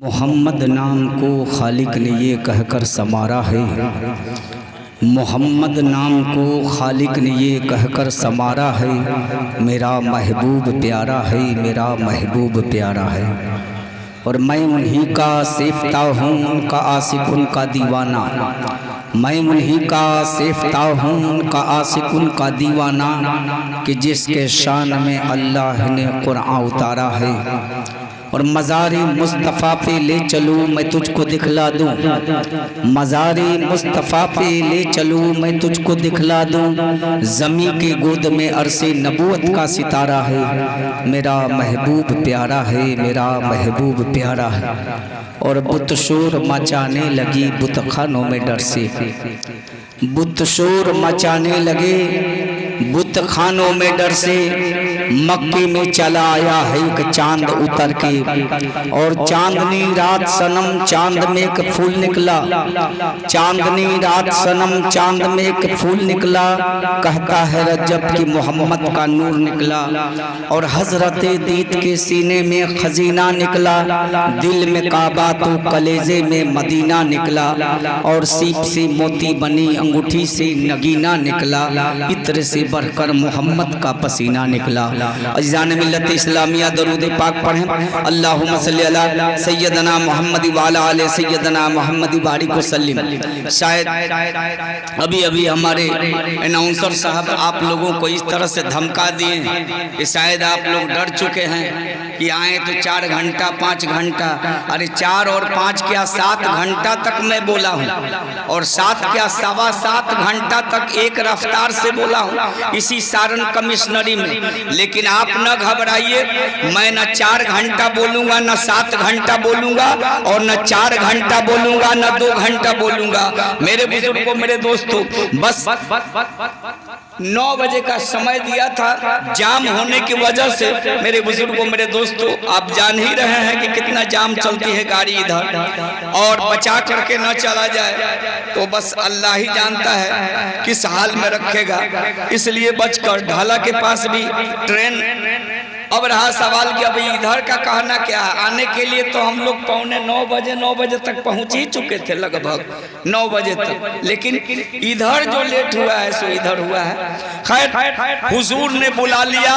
मोहम्मद नाम को खालिक ने ये कहकर समारा है। मोहम्मद नाम को खालिक ने ये कहकर समारा है। मेरा महबूब प्यारा है, मेरा महबूब प्यारा है। और मैं उन्हीं का सेफ्ता हूँ, उनका आशिक, उनका दीवाना। मैं उन्हीं का सेफ्ता हूँ, उनका आशिक, उनका दीवाना, कि जिसके शान में अल्लाह ने कुरान उतारा है। और मज़ारी मुस्तफ़ा पे ले चलूँ मैं तुझको दिखला दूँ, मज़ारी मुस्तफ़ा पे ले चलूँ मैं तुझको दिखला दूँ। ज़मी की गोद में अरसे नबूवत का सितारा है। मेरा महबूब प्यारा है, मेरा महबूब प्यारा है। और बुत शोर मचाने लगी बुतखानों में डर से, बुत शोर मचाने लगे बुत खानों में डर से। मक्के में चला आया है एक चांद उतर के, और चांदनी रात सनम चांद में एक फूल निकला, चांदनी रात सनम चांद में एक फूल निकला। कहता है रजब कि मोहम्मद का नूर निकला। और हजरत दीद के सीने में खजीना निकला, दिल में काबा तो कलेजे में मदीना निकला। और सीप से मोती बनी अंगूठी से नगीना निकला, इत्र से बढ़कर मोहम्मद का पसीना निकला। अज़ीज़ान मिल्लत इस्लामिया दरूद पाक पढ़ें। अल्लाहुम्मा सल्ली अला सय्यदना मोहम्मद व अला आले सय्यदना मोहम्मद बारिक वसल्लिम। शायद अभी अभी हमारे अनाउंसर साहब आप लोगों को इस तरह से धमका दिए हैं कि शायद आप लोग डर चुके हैं कि आए तो 4 घंटा 5 घंटा। अरे 4 और 5 क्या 7 घंटा तक मैं बोला हूँ, और 7 क्या 7.25 घंटा तक एक रफ्तार से बोला हूँ इसी सारण कमिश्नरी में। लेकिन आप न घबराइए, मैं न 4 घंटा बोलूंगा, न 7 घंटा बोलूंगा, और न 4 घंटा बोलूंगा, न 2 घंटा बोलूंगा। मेरे बुजुर्गों, मेरे दोस्तों, बस 9 बजे का समय दिया था, जाम होने की वजह से मेरे बुजुर्गों, मेरे दोस्तों, आप जान ही रहे हैं कि कितना जाम चलती है गाड़ी इधर, और बचा करके न चला जाए तो बस अल्लाह ही जानता है किस हाल में रखेगा। इसलिए बचकर ढाला के पास भी ट्रेन। अब रहा सवाल कि अभी इधर का कहना क्या है। आने के लिए तो हम लोग 9 बजे तक पहुंच ही चुके थे, लगभग 9 बजे तक। लेकिन इधर जो लेट हुआ है सो इधर हुआ है। खैर हुजूर ने बुला लिया,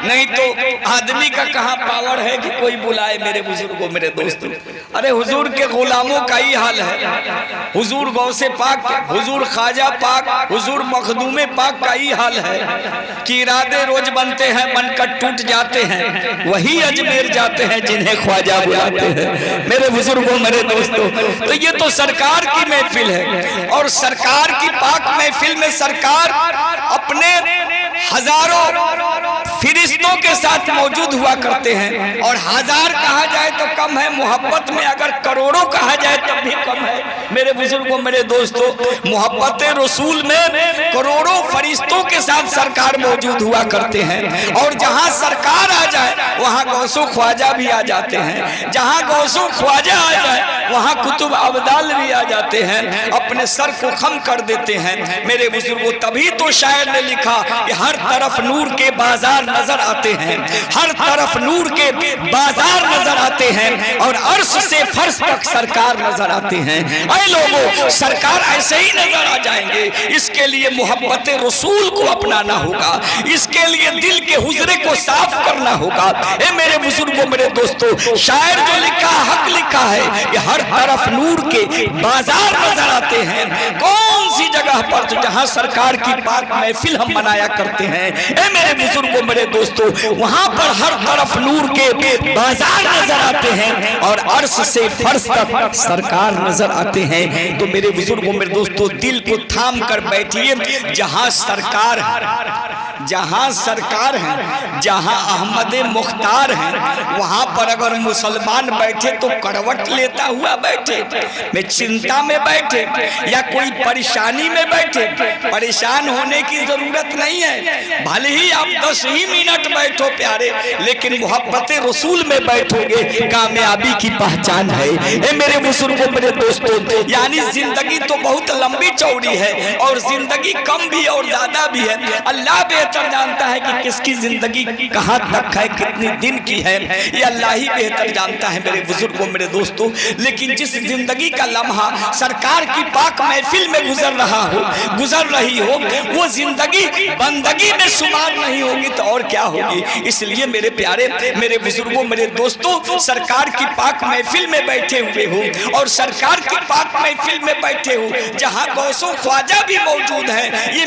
नहीं तो आदमी का कहाँ पावर है कि कोई बुलाए। मेरे बुजुर्गों, मेरे दोस्तों, अरे हुजूर के गुलामों का ही हाल है। हुजूर गौसे पाक, हुजूर ख्वाजा पाक, हुजूर मखदूमे पाक का ही हाल है कि इरादे रोज बनते हैं, बनकर टूट जाते हैं। वही अजमेर जाते हैं जिन्हें ख्वाजा बुलाते हैं। मेरे बुजुर्गों, मेरे दोस्तों, तो ये तो सरकार की महफिल है, और सरकार की पाक महफिल में सरकार अपने हजारों फिरिश्तों के साथ मौजूद हुआ करते हैं। और 1000 कहा जाए तो कम है, मोहब्बत में अगर करोड़ों कहा जाए तब भी कम है। मेरे बुजुर्गों, मेरे दोस्तों, मोहब्बत रसूल में करोड़ों फरिश्तों के साथ सरकार मौजूद हुआ करते हैं। और जहां सरकार आ जाए वहां गौसो ख्वाजा भी आ जाते हैं, जहां गौसो ख्वाजा आ जाए वहां कुतुब अब्दाल भी आ जाते हैं, अपने सर को खम कर देते हैं। मेरे बुजुर्गों, तभी तो शायर ने लिखा कि हर तरफ नूर के बाजार नजर आते हैं, हर तरफ नूर के बाजार नजर आते हैं, और अर्श से फर्श तक सरकार नजर आते हैं। ऐ लोगों, सरकार ऐसे ही नजर आ जाएंगे। इसके लिए मोहब्बत रसूल को अपनाना होगा, इसके लिए दिल के हुजरे को साफ करना होगा। ए मेरे बुजुर्गों, मेरे दोस्तों, शायर जो लिखा हक लिखा है कि हर तरफ नूर के बाजार नजर आते हैं। कौन सी जगह पर तो जहां सरकार की पाक महफिल हम मनाया करते हैं, ए मेरे बुजुर्गों, मेरे दोस्तों, वहां पर हर तरफ नूर के बाजार नजर आते हैं, और अर्श से फर्श तक सरकार नजर आते हैं। तो मेरे बुजुर्गों, मेरे दोस्तों, दिल को थाम कर बैठिए। जहां सरकार है, जहां सरकार है, जहां अहमद मुख्तार है, वहां पर अगर मुसलमान बैठे तो करवट लेता हुआ बैठे, मैं चिंता में बैठे या कोई परेशानी में बैठे, परेशान होने की जरूरत नहीं है। भले ही आप 10 ही मिनट बैठो प्यारे, लेकिन मोहब्बत रसूल में बैठोगे, कामयाबी की पहचान है। ए मेरे बुजुर्गों, मेरे दोस्तों, यानी जिंदगी तो बहुत लंबी चौड़ी है, और जिंदगी कम भी और ज्यादा भी है। अल्लाह बेहतर बेहतर जानता है कि किसकी जिंदगी कहाँ तक है, कितनी दिन की है, ये अल्लाह ही बेहतर जानता है मेरे बुजुर्गों, मेरे दोस्तों। लेकिन जिस जिंदगी का लम्हा सरकार की पाक महफिल में गुजर रही हो, वो जिंदगी बंदगी में शुमार नहीं होगी तो और क्या होगी। इसलिए मेरे प्यारे, मेरे बुजुर्गों, मेरे दोस्तों, सरकार की पाक महफिल में बैठे हुए हो और सरकार की पाक महफिल में बैठे हो जहाँ गौसो ख्वाजा भी मौजूद है, ये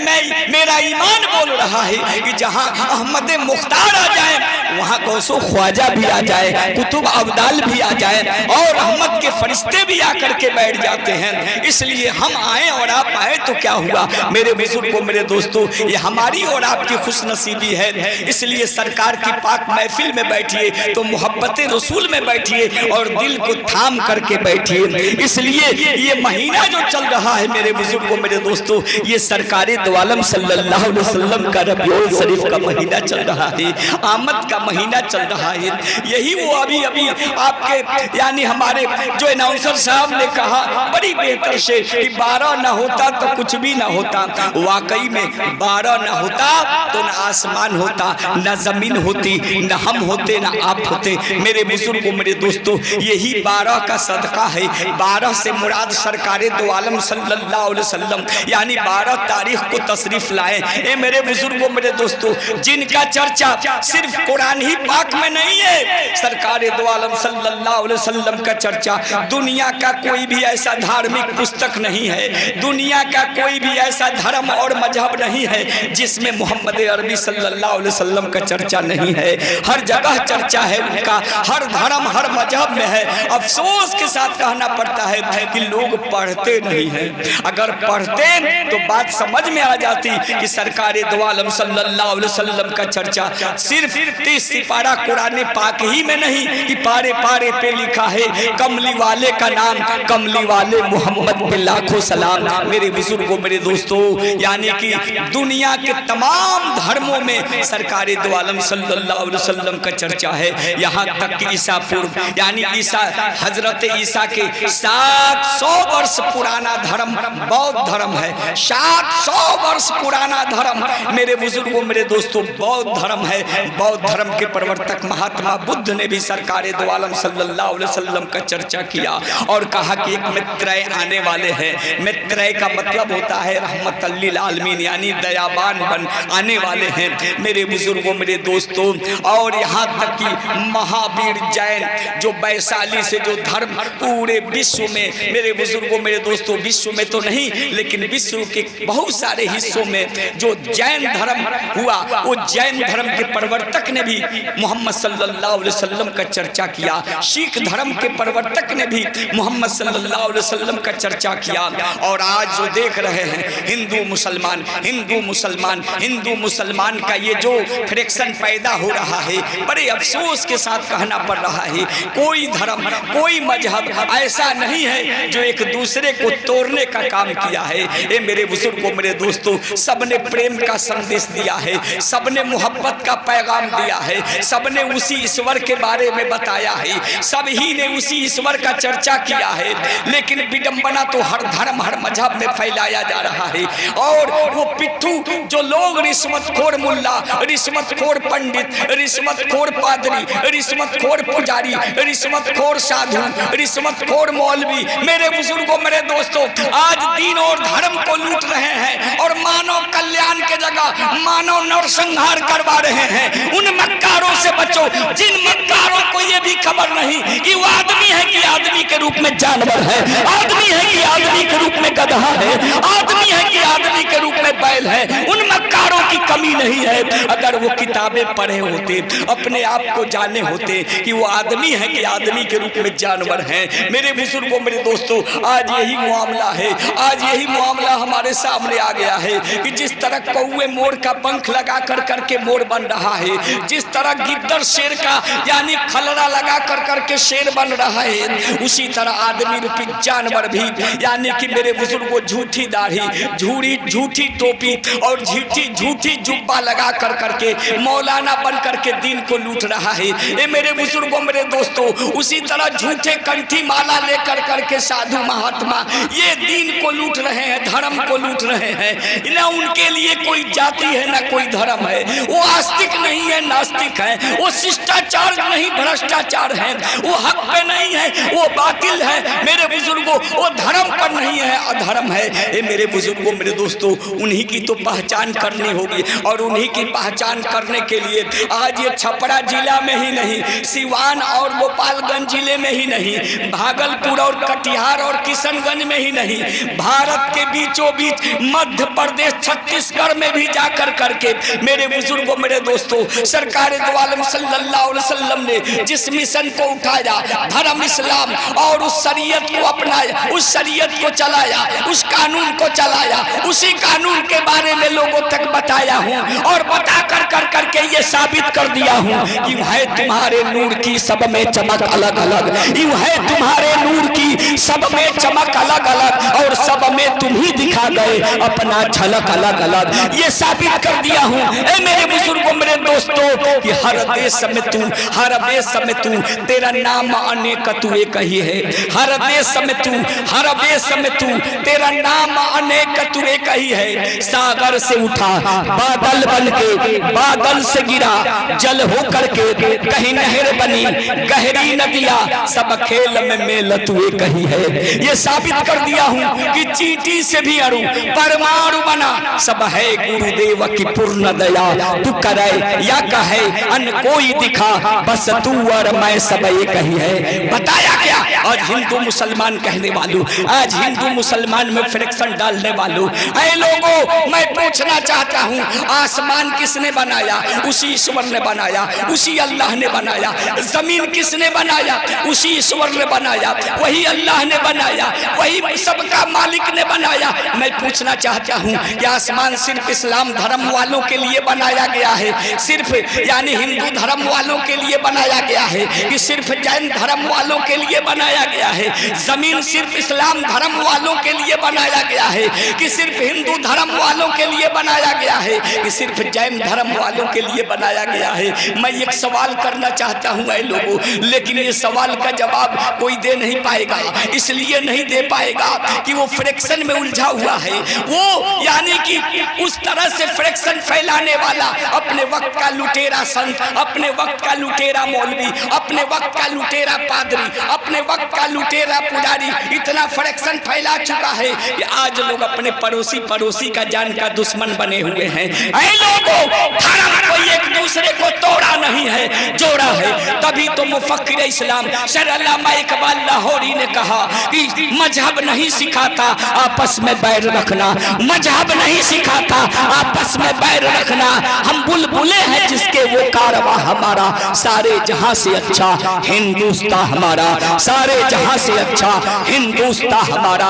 मेरा ईमान बोल रहा है कि जहाँ अहमद मुख्तार आ जाए वहाँ गौसो ख्वाजा भी आ जाए, कुतुब अब्दाल भी आ जाए और रहमत के फरिश्ते भी आकर के बैठ जाते हैं। इसलिए हम आए और आप आए तो क्या हुआ मेरे बुजुर्गों, मेरे दोस्तों, ये हमारी और आपकी खुशनसीबी है। इसलिए सरकार की पाक महफिल में बैठिए तो मोहब्बत रसूल में बैठिए और दिल को थाम करके बैठिए। इसलिए ये महीना जो चल रहा है मेरे बुजुर्गों, मेरे दोस्तों, ये सरकारे दो आलम सल्लल्लाहु अलैहि वसल्लम का रबीउल शरीफ का महीना चल रहा है, आमद का महीना चल रहा है। यही वो अभी अभी आपके यानी हमारे जो अनाउंसर साहब ने कहा बड़ी बेहतर से कि 12 न होता तो कुछ भी न होता। वाकई में 12 न होता तो न आसमान होता, न जमीन होती, न हम होते, न आप होते। मेरे बुजुर्गों, मेरे दोस्तों, यही 12 का सदका है। 12 से मुराद सरकारे दो आलम सल्लल्लाहु अलैहि वसल्लम यानी 12 तारीख को तशरीफ लाए। ए मेरे बुजुर्गों, मेरे दोस्तों, जिनका चर्चा सिर्फ कुरान ही पाक में नहीं है, सरकारे दो आलम सल्लल्लाहु अलैहि वसल्लम का चर्चा दुनिया का कोई भी ऐसा धार्मिक पुस्तक नहीं है, दुनिया का कोई भी ऐसा धर्म और मजहब नहीं है जिसमें मोहम्मद अरबी सल्लल्लाहु अलैहि वसल्लम का चर्चा नहीं है। हर जगह चर्चा है उनका, हर धर्म हर मजहब में है। अफसोस के साथ कहना पड़ता है कि लोग पढ़ते नहीं हैं। अगर पढ़ते तो बात समझ में आ जाती कि सरकारे दो आलम सल्लल्लाहु अलैहि वसल्लम का चर्चा सिर्फ 30 सिपारा कुरान पाक ही में नहीं कि पारे पारे पे लिखा है कमली वाले का नाम, कमली वाले मोहम्मद पे लाखों सलाम। मेरे बुजुर्गों, मेरे दोस्तों, यानी कि दुनिया के तमाम धर्मों में सरकारे दो आलम सल्लल्लाहु अलैहि वसल्लम का चर्चा है। यहाँ तक कि ईसा पूर्व यानी ईसा हजरत ईसा के 700 वर्ष पुराना धर्म बौद्ध धर्म है। 700 वर्ष पुराना धर्म मेरे बुजुर्गों, मेरे दोस्तों, बौद्ध धर्म है। बौद्ध धर्म के प्रवर्तक महात्मा बुद्ध ने भी सरकारे दो आलम सल्लल्लाहु अलैहि वसल्लम का चर्चा किया और कहा कि एक मित्रय आने वाले हैं। मित्रय का मतलब होता है रहमतल लिल आलमीन यानी दयाबान बन आने वाले हैं मेरे बुजुर्गों, मेरे दोस्तों। और यहाँ तक कि महावीर जैन जो वैशाली से जो धर्म पूरे विश्व में मेरे बुजुर्गों, मेरे दोस्तों, विश्व में तो नहीं लेकिन विश्व के बहुत सारे हिस्सों में जो जैन धर्म हुआ, वो जैन धर्म के प्रवर्तक ने भी मोहम्मद सल्लल्लाहु अलैहि वसल्लम का चर्चा किया। सिख धर्म के प्रवर्तक ने भी मोहम्मद सल्लल्लाहु अलैहि वसल्लम का चर्चा किया। और आज जो देख रहे हैं हिंदू मुसलमान, हिंदू मुसलमान, हिंदू मुसलमान का ये जो फ्रिक्शन पैदा हो रहा है, बड़े अफसोस के साथ कहना पड़ रहा है, कोई धर्म कोई मजहब ऐसा नहीं है जो एक दूसरे को तोड़ने का काम किया है। ये मेरे बुजुर्गों, मेरे दोस्तों, सबने प्रेम का संदेश दिया है, सबने मोहब्बत का पैगाम दिया है, सबने उसी ईश्वर के बारे में बताया है, सभी ने उसी ईश्वर का चर्चा किया है। लेकिन विडंबना तो हर धर्म हर मजहब में फैलाया जा रहा है। और वो पिट्ठू जो लोग रिश्वतखोर मुल्ला, रिश्वतखोर पंडित, रिश्वतखोर पादरी, रिश्वतखोर पुजारी, रिश्वतखोर साधु, रिश्वतखोर मौलवी, मेरे बुजुर्गों, मेरे दोस्तों, आज दीन और धर्म को लूट रहे हैं और मानव कल्याण के जगह मानव नरसंहार करवा रहे हैं। उन मक्कारों से बचो जिन मक्कारों को ये भी खबर नहीं कि वो आदमी है कि आदमी के रूप में जानवर है, आदमी है कि आदमी के रूप में गधा है, आदमी है कि आदमी के रूप में बैल है। उन मक्कारों की कमी नहीं है। अगर वो किताबें पढ़े होते, अपने आप को जाने होते कि वो आदमी है कि आदमी के रूप में जानवर है। मेरे बुजुर्गों, मेरे दोस्तों, आज यही मामला है, आज यही मामला हमारे सामने आ गया है कि जिस तरह कौवे मोर का पंख लगा कर करके मोर बन रहा है, जिस तरह गिद्दर शेर का यानी खलरा लगा कर करके शेर बन रहा है, उसी तरह आदमी रूपी जानवर भी यानी कि मेरे बुजुर्गों झूठी दाढ़ी, झूठी टोपी और झूठी जुब्बा लगा कर करके मौलाना बन करके दीन को लूट रहा है। ये मेरे बुजुर्गों, मेरे दोस्तों, उसी तरह झूठे कंठी माला लेकर करके साधु महात्मा ये दीन को लूट रहे हैं, धर्म को लूट रहे हैं। ना उनके लिए कोई जाति है ना कोई धर्म है, वो आस्तिक नहीं है, नास्तिक है, वो शिष्टाचार नहीं भ्रष्टाचार है, वो हक पे नहीं है, वो बातिल है। मेरे बुजुर्गों, वो धर्म पर नहीं है, अधर्म है। ये मेरे बुजुर्गों, मेरे दोस्तों, उन्हीं की तो पहचान करनी होगी और उन्हीं की पहचान करने के लिए आज ये छपरा जिला में ही नहीं, सिवान और गोपालगंज जिले में ही नहीं, भागलपुर और कटिहार और किशनगंज में ही नहीं, भारत के बीचों बीच मध्य प्रदेश छत्तीसगढ़ में भी जाकर करके मेरे बुजुर्गों, मेरे दोस्तों, सरकार दो आलम सल्लल्लाहु अलैहि वसल्लम ने जिस मिशन को उठाया, धर्म इस्लाम, और उस शरीयत को अपनाया, उस शरीयत को चलाया, उस कानून को चलाया, उसी कानून के बारे में लोगों तक बताया हूँ और बता कर कर करके ये साबित कर दिया हूँ कि है तुम्हारे नूर की सब में चमक अलग अलग, यूं है तुम्हारे नूर की सब में चमक अलग अलग और सब में तुम ही दिखा गए अपना झलक अलग अलग। ये साबित कर दिया हूँ ए मेरे बुजुर्गों, मेरे दोस्तों, कि हर देश में तू, हर देश में तू, तेरा नाम अनेक तू एक ही है। हर देश में तू, हर देश में तू, तेरा नाम अनेक तू एक ही है। सागर से उठा बादल बन के, बादल से गिरा जल हो करके, कहीं नहर बनी गहरी नदियाँ, सब खेल में मेल तू एक ही है। ये साबित कर दिया हूँ कि चींटी से भी अणु परमाणु बना, सब है गुरुदेव की पूर्ण दया, तू करे या कहे अन कोई दिखा, बस तू और मैं सब एक ही है। बताया क्या? आज हिंदू मुसलमान कहने वालों, आज हिंदू मुसलमान में फ्रिक्शन डालने वालों, ऐ लोगों, मैं पूछना चाहता हूँ, आसमान किसने बनाया? उसी ईश्वर ने बनाया, उसी अल्लाह ने बनाया। जमीन किसने बनाया? उसी ईश्वर ने बनाया, वही अल्लाह ने बनाया, वही सबका मालिक ने बनाया। मैं पूछना चाहता हूँ कि आसमान सिर्फ इस्लाम धर्म वालों के लिए बनाया गया है, सिर्फ यानी हिंदू धर्म वालों के लिए बनाया गया है, कि सिर्फ जैन धर्म वालों के लिए बनाया गया है? जमीन सिर्फ इस्लाम धर्म वालों के लिए बनाया गया है, कि सिर्फ हिंदू धर्म वालों के लिए बनाया गया है, कि सिर्फ जैन धर्म वालों के लिए बनाया गया है? मैं एक सवाल करना चाहता हूँ ऐ लोगों, लेकिन ये सवाल का जवाब कोई दे नहीं पाएगा। इसलिए नहीं दे पाएगा कि वो फ्रिक्शन में उलझा हुआ है, वो यानी कि उस तरह से फ्रिक्शन फैलाने वाला, अपने वक्त का लुटेरा संत, अपने वक्त का लुटेरा मौलवी, अपने वक्त का लुटेरा पादरी, अपने वक्त का लुटेरा पुजारी इतना फ्रिक्शन फैला चुका है कि आज लोग अपने पड़ोसी का जान का दुश्मन बने हुए हैं। ऐ लोगों, धर्म कोई एक दूसरे को तोड़ा नहीं है, जोड़ा है। तभी तो मुफक्किर इस्लाम सर अल्लामा इकबाल लाहौरी ने कहा कि मजहब नहीं सिखाता आपस में बैर रखना, मजहब नहीं सिखाता आपस में बैर रखना। हम बुलबुले हैं जिसके वो कारवां हमारा, सारे जहां से अच्छा हिंदुस्तान हमारा, सारे जहां से अच्छा हिंदुस्तान हमारा।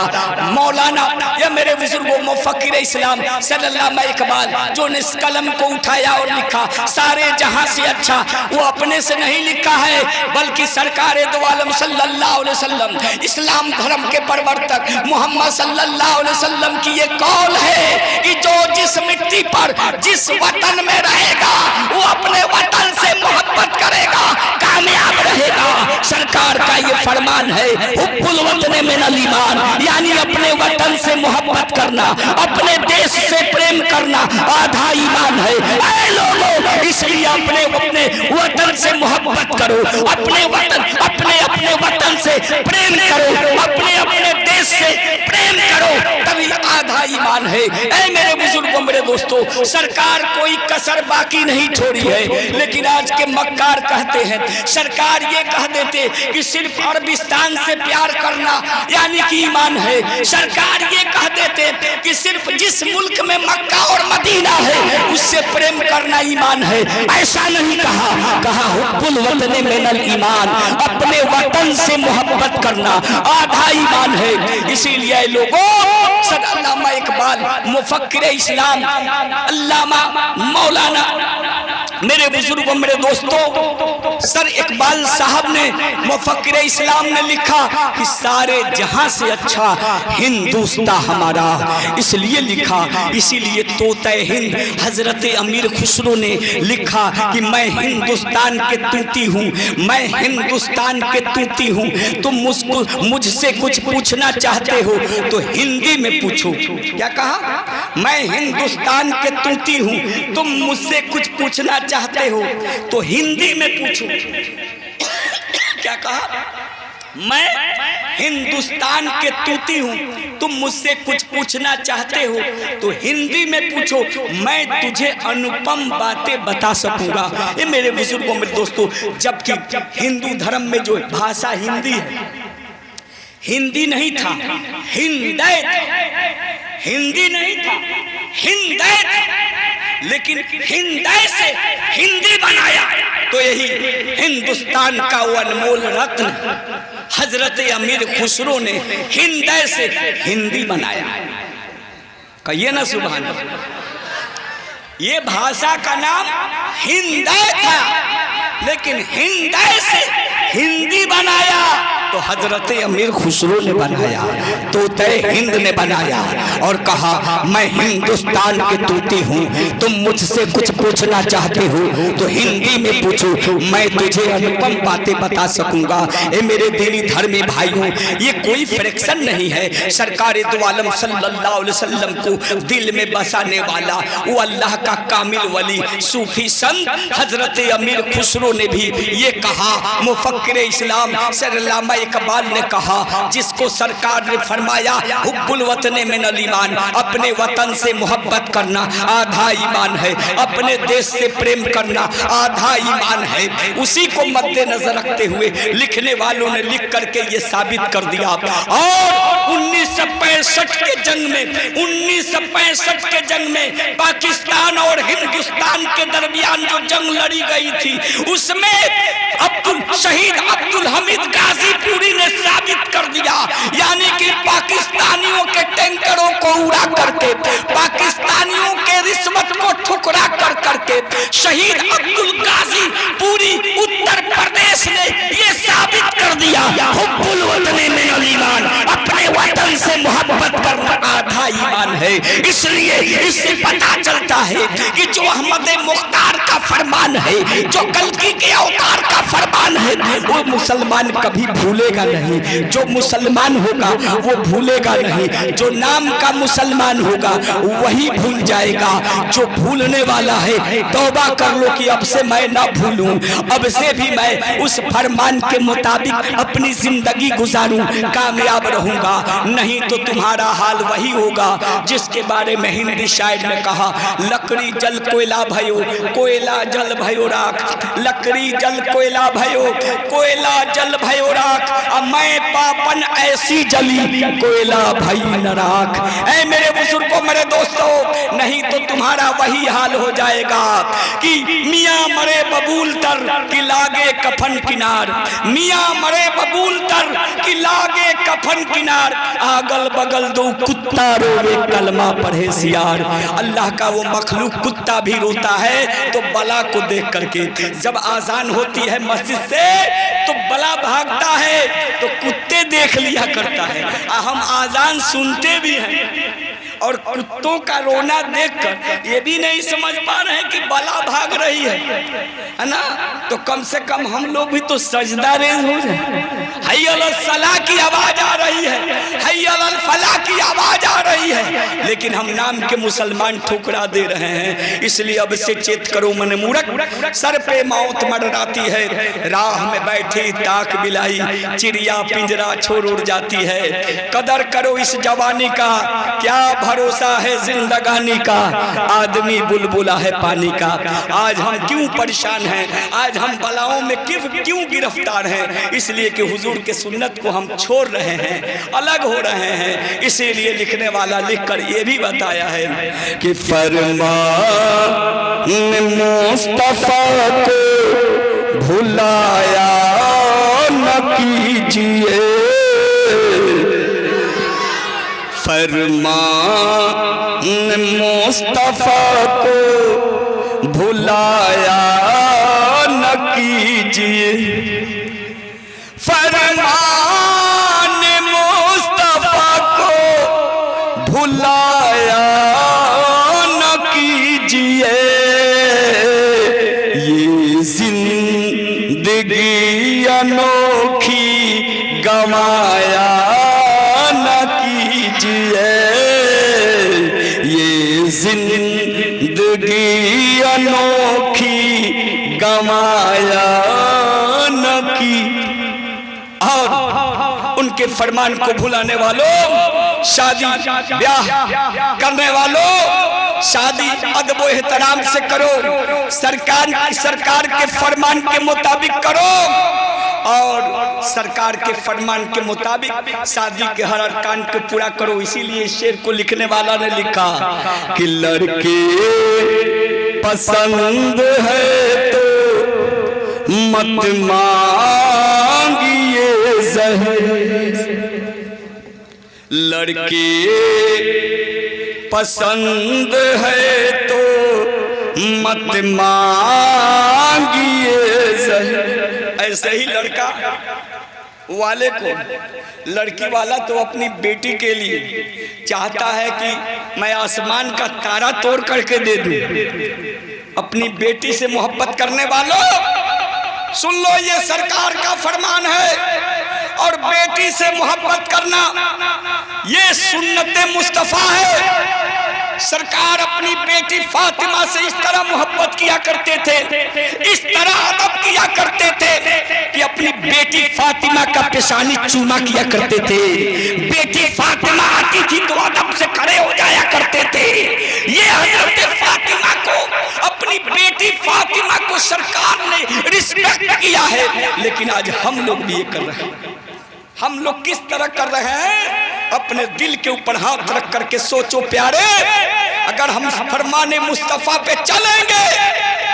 मौलाना या मेरे बुजुर्गों, मुफक्किर इस्लाम सर अल्लामा इकबाल जो ने इस कलम को उठाया और लिखा, सारे जहां से अच्छा, वो अपने से नहीं लिखा है, बल्कि सरकार दो आलम सल्लल्लाहु अलैहि वसल्लम, इस्लाम धर्म के प्रवर्तक मोहम्मद सल्लल्लाहु अलैहि वसल्लम की ये कौल है कि जो जिस मिट्टी पर, जिस वतन में रहेगा, वो अपने वतन से मोहब्बत करेगा, कामयाब रहेगा। सरकार का ये फरमान है, हुब्बुल वतन मिनल ईमान, यानी अपने वतन से मोहब्बत करना, अपने देश से प्रेम करना आधा ईमान है। ऐ लोगों, इसलिए अपने वतन से मोहब्बत करो, अपने वतन से प्रेम करो, अपने देश से प्रेम करो, तभी आधा ईमान है। ऐ मेरे बुजुर्गों, मेरे दोस्तों, सरकार कोई कसर बाकी नहीं छोड़ी है, लेकिन आज के मक्कार कहते हैं, सरकार ये कह देते कि सिर्फ अरबिस्तान से प्यार करना यानी कि ईमान है। सरकार ये कह देते कि सिर्फ जिस मुल्क में मक्का और मदीना है उससे प्रेम करना ईमान है। ऐसा नहीं कहा हुब्बुल वतन मिनल ईमान, अपने वतन से मोहब्बत करना आधा ईमान है। इसीलिए लोगों, सर अल्लामा इकबाल मुफक्किर इस्लाम अल्लामा मौलाना, मेरे बुजुर्गों, मेरे दोस्तों, सर इकबाल साहब ने मुफक्किर इस्लाम ने लिखा कि सारे जहां से अच्छा हिंदुस्तान हमारा, इसलिए लिखा, इसीलिए तोते हिंद हजरत अमीर खुसरो ने लिखा कि मैं हिंदुस्तान के तूती हूँ, मैं हिंदुस्तान के तूती हूँ। तुम मुझसे कुछ पूछना चाहते हो तो हिंदी में पूछो। क्या कहा? मैं हिंदुस्तान के तूती हूँ, तुम मुझसे कुछ पूछना चाहते हो तो हिंदी में पूछो। क्या कहा? मैं हिंदुस्तान के तूती हूँ, तुम मुझसे कुछ पूछना चाहते हो तो हिंदी में पूछो, मैं तुझे अनुपम बातें बता सकूंगा। ये मेरे बुजुर्गों, मेरे दोस्तों, जबकि हिंदू धर्म में जो भाषा हिंदी है, हिंदी नहीं था, हिंदैत, हिंदी नहीं था, हिंदैत, लेकिन हिंदै से हिंदी बनाया तो यही हिंदुस्तान का वो अनमोल रत्न हजरत अमीर खुसरो ने हिंदै से हिंदी बनाया। कहिए ना सुभान अल्लाह। ये भाषा का नाम हिंदै था, लेकिन हिंदै से हिंदी बनाया तो हजरत अमीर खुसरो ने बनाया, तोते हिंद ने बनाया और कहा मैं हिंदुस्तान के तूती हूँ, तुम मुझसे कुछ पूछना चाहते हो तो हिंदी में पूछो, मैं तुझे अनुपम बातें बता सकूंगा। ए मेरे दीनी धर्मी भाइयों, ये कोई फ्रैक्शन नहीं है। सरकार दो आलम सल्लल्लाहु अलैहि वसल्लम को दिल में बसाने वाला वो अल्लाह का कामिल वली सूफी संत हजरत अमीर खुसरो ने भी ये कहा। मुफक्किर इस्लाम सर इकबाल ने कहा, जिसको सरकार ने फरमाया हुब्बुल वतने में नल ईमान, अपने वतन से मोहब्बत करना आधा ईमान है, अपने देश से प्रेम करना आधा ईमान है, उसी को मद्देनजर रखते हुए लिखने वालों ने लिख करके ये साबित कर दिया। और 1965 के जंग में 1965 के जंग में पाकिस्तान और हिंदुस्तान के दरमियान जो जंग लड़ी गई थी, उसमें शहीद अब्दुल हमीद गाजीपुरी ने साबित कर दिया, यानी कि पाकिस्तानियों के टैंकरों को उड़ा करके, पाकिस्तानियों के रिश्वत को ठुकरा कर करके शहीद अब्दुल गाजीपुरी उत्तर प्रदेश ने ये साबित कर दिया हुब्बुल वतने में नल ईमान, अपने वतन से मोहब्बत करना आधा ईमान है। इसलिए इससे पता चलता है कि जो अहमद मुख्तार का फरमान है, जो कल्कि के अवतार का फरमान है, वो मुसलमान कभी भूलेगा नहीं। जो मुसलमान होगा वो भूलेगा नहीं, जो नाम का मुसलमान होगा वही भूल जाएगा। जो भूलने वाला है तौबा कर लो कि अब से मैं ना भूलूं, अब से भी मैं उस फरमान के मुताबिक अपनी जिंदगी गुजारूं, कामयाब रहूंगा। नहीं तो तुम्हारा हाल वही होगा जिसके बारे में हिंदी शायर ने कहा, लकड़ी जल कोयला भयो, कोयला जल भयो राख, लकड़ी जल कोयला भयो, कोयला जल भयो राख, अब मैं पापन ऐसी जली कोयला भई न राख। ऐ मेरे बुजुर्गों, मेरे दोस्तों, नहीं तो तुम्हारा वही हाल हो जाएगा कि मियाँ मरे बबूल तर कि लागे कफन किनार, मियाँ मरे बबूल तर कि लागे कफन किनार, अगल बगल दो कुत्ता रोवे कलमा पढ़े सियार। अल्लाह का वो मखलूक कुत्ता भी रोता है तो बला को देख करके। जब आजान होती है मस्जिद से तो बला भागता है तो कुत्ते देख लिया करता है। हम आजान सुनते भी हैं और कुत्तों का रोना देखकर ये भी नहीं समझ पा रहे हैं कि बला भाग रही है ना, तो कम से कम हम लोग भी तो सजदा रेज़ हो जाए। हय्या अलल सलाह की आवाज आ रही है, हय्या अलल फलाह की आवाज आ रही है, लेकिन हम नाम के मुसलमान ठुकरा दे रहे हैं। इसलिए अब से चेत करो मन मूरख, सर पे मौत मंडराती है, राह में बैठी ताक बिलाई, चिड़िया पिंजरा छोड़ उड़ जाती है। कदर करो इस जवानी का, क्या भरोसा है जिंदगानी का, आदमी बुलबुला है पानी का। आज हम क्यों परेशान हैं, आज हम बलाओं में क्यों गिरफ्तार हैं? इसलिए कि हुजूर के सुन्नत को हम छोड़ रहे हैं, अलग हो रहे हैं। इसीलिए लिखने वाला लिखकर ये भी बताया है कि फरमान मुस्तफा को भुलाया न कीजिए, फरमान मुस्तफा को भुलाया न कीजिए, न कीजिए, ये जिंदगी अनोखी गंवाया न की। और उनके फरमान को भुलाने वालों, शादी ब्याह करने वालों, शादी अदब एहतराम से करो, सरकार के फरमान के मुताबिक करो और सरकार के फरमान के मुताबिक शादी के हर अरकान को पूरा करो। इसीलिए शेर को लिखने वाला ने लिखा कि लड़के पसंद है तो मत मांगिए ज़हेर, लड़के पसंद है तो मत मांगिए ज़हेर। ऐसे ही लड़का वाले को, लड़की वाला तो अपनी बेटी के लिए चाहता है कि मैं आसमान का तारा तोड़ करके दे दूं। अपनी बेटी से मोहब्बत करने वालों सुन लो, ये सरकार का फरमान है और बेटी से मोहब्बत करना ये सुन्नते मुस्तफा है। सरकार अपनी बेटी फातिमा से इस तरह मोहब्बत किया करते थे, इस तरह अदब किया करते थे कि अपनी बेटी फातिमा का पेशानी चूमा किया करते थे। बेटी फातिमा आती थी तो अदब से खड़े हो जाया करते थे। ये हज़रत फातिमा को, अपनी बेटी फातिमा को सरकार ने रिस्पेक्ट किया है। लेकिन आज हम लोग भी ये कर रहे हैं। हम लोग किस तरह कर रहे हैं? अपने दिल के ऊपर हाथ रख करके सोचो प्यारे, अगर हम फरमाने मुस्तफा पे चलेंगे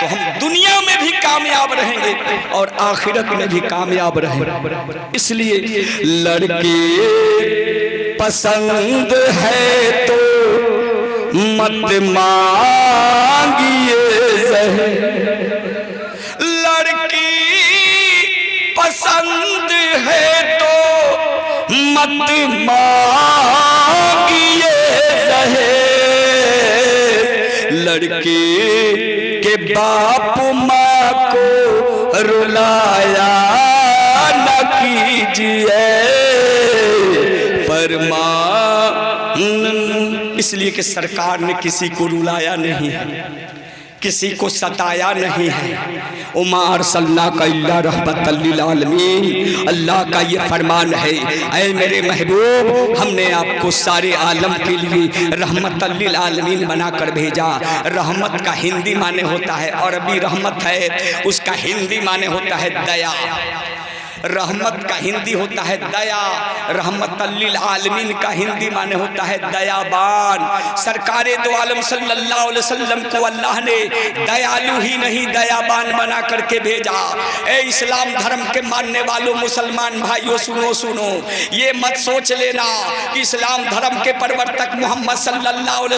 तो हम दुनिया में भी कामयाब रहेंगे और आखिरत में भी कामयाब रहेंगे। इसलिए लड़के पसंद है तो मत मांगिए ज़हेर, लड़की पसंद है तो मत मांगिए ज़हेर, लड़के के बाप माँ को रुलाया न कीजिए फरमान। इसलिए कि सरकार ने किसी को रुलाया नहीं है, किसी को सताया नहीं है। उमा अरसलनाका इल्ला रहमतल लिल आलमीन, अल्लाह का ये फरमान है, ऐ मेरे महबूब हमने आपको सारे आलम के लिए रहमतल लिल आलमीन बनाकर भेजा। रहमत का हिंदी माने होता है, अरबी रहमत है, उसका हिंदी माने होता है दया। रहमत का हिंदी होता है दया, रहमतल लिल आलमीन का हिंदी माने होता है दयाबान। सरकारे दो आलम सल्लल्लाहु अलैहि वसल्लम को अल्लाह ने दयालु ही नहीं दयाबान बना करके भेजा। ए इस्लाम धर्म के मानने वालों मुसलमान भाइयों सुनो सुनो, ये मत सोच लेना कि इस्लाम धर्म के प्रवर्तक मोहम्मद सल्लल्लाहु अलैहि